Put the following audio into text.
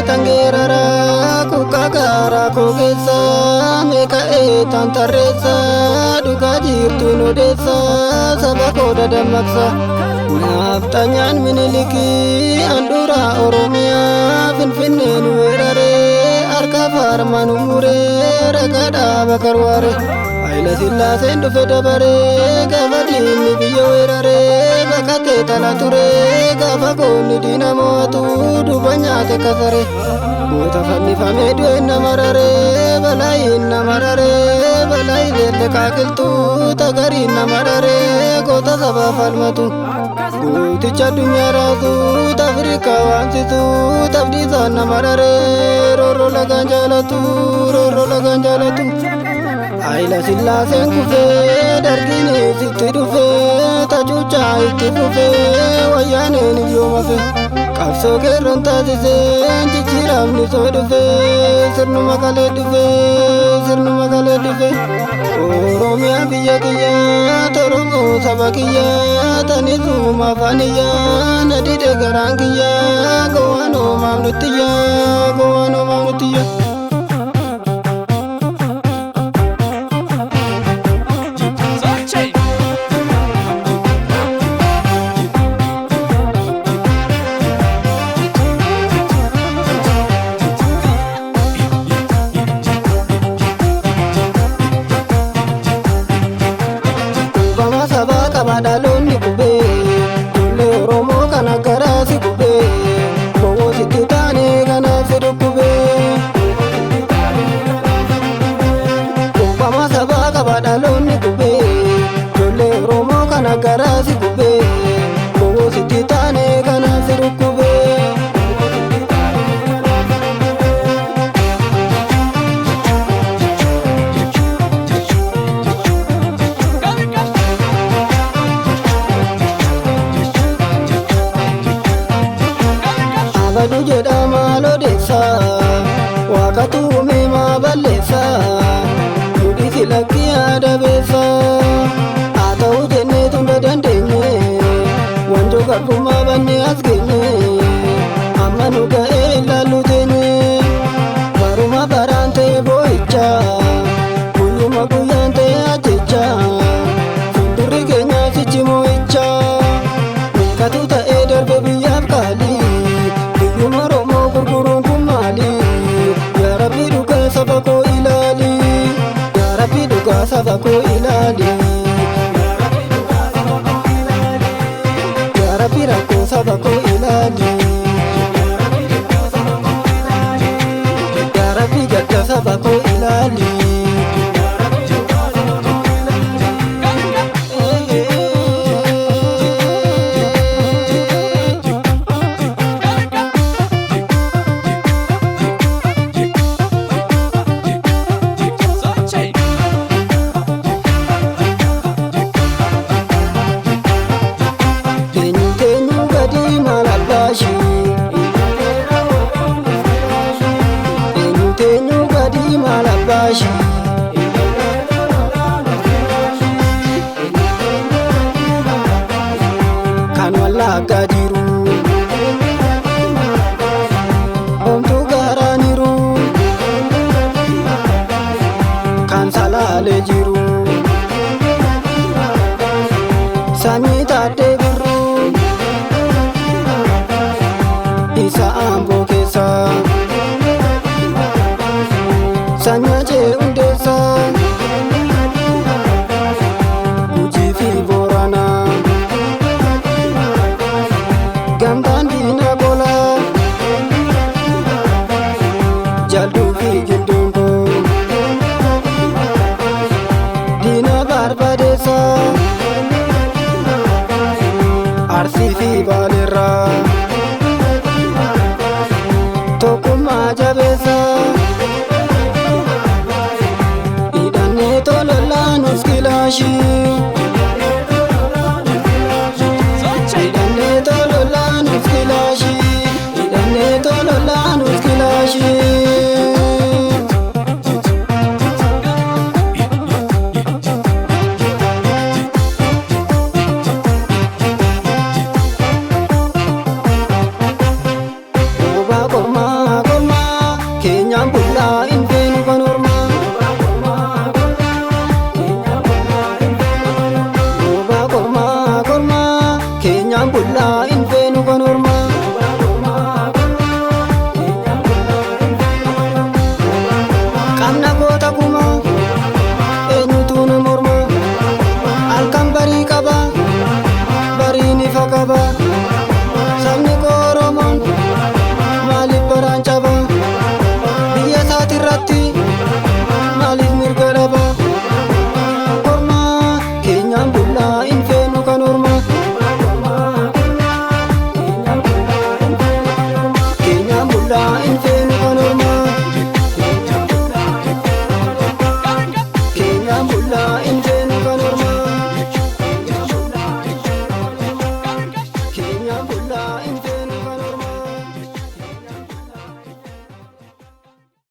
tangeerara kukakaara kokeessa meeka'ee tantarreessa dhugaa jirtuun odeessa saba koo dadammaqsa naaftanyaan minilikii handhuura oromiyaa finfinneen weeraree harka faarman umuree ragaadhaa bakarwaare Haile Sillaaseen dhufe dabaree gaafa diinni biyya weeraree bakkatee tala turee gaafa goonni diina mo'atu duuba nyaate kasare goota fannifamee du'e nama raree balaayiin nama raree balaayi leelle kaakiltuu tagariin nama raree goota sabaa falmatu gooticha addunyaa raatu Afrikaa waamsitu tabdiisaan nama raree roorroo lagaan jaalatu Haile Sillaaseen kufee dargiin itti dhufee tacuuchaa itti fufee wayyaaneen iyyoomase qabsoo keerroon taasisee jijjiiramni soo dhufee sirnuma kalee dhufee Oromiyaa biyya kiyyaa Oromoo saba kiyyaa tanisuma afaaniyyaa nadhidhe garaan kiyyaa gowwaanoo maamnutiyyaa Badaloonni kubee ijoollee Oromoo kana garaasi kubee gowwoo sitti taanee kanaaf fedhu kubee kubbama sabaa qaba dhaloonni kubee ijoollee Oromoo kana garaasi kubee gowwoo sitti taanee kanaaf fedhu kubee Abadu jedhama lodeessa waaqatu uumeema balleessa nudhisi lakkii adabeessa haa ta'u jennee tunda dandeenye wanjoo garbummaa bannee as geenye amma nu ga'ee ilaallu teenye baruma baraan ta'e boo'icha guyyuma guyyaan ta'e ajjecha fuuldurri keenyaa sichi moo'icha meeqatu ta'ee darbe biyyaaf qaalii Oromoo gurguruun kun maali? Yaa Rabbi dhugaa saba koo ilaali. Yaa Rabbi dhugaa saba koo ilaali. Yaa Rabbi rakkoo saba koo ilaali. Yaa Rabbi gadda saba koo ilaali. Eenyu gadi malabashi kan wallagga jiru homtu garaniru kan salaale jiru sanyii taatee birru isa amboo keessa Sanyaje undesa Gujii fi Boorana Gamtaan diina gola Jalduu fi Gildungo Diina Barbadeessa Arsii fi Baaleerraa Tokkummaa jabeessa Tololaan uskilashi Idane tololaan uskilashi Idane tololaan uskilashi Oba korma keenyaan bullaa hin feenu kan ormaa. Qabna goota kumaa eenyutu nu morma. Halkan barii qaba bariin ifa qaba. Sabni koo Oromoon maaliif baraan caba? Biyya isaati irratti maaliif mirga dhaba? Ormaa keenyaan bullaa hin feenu kan ormaa. Keenyaan bullaa hin feenu kan ormaa. Keenyaan bullaa hin feenu kan ormaa. Keenyaan bullaa hin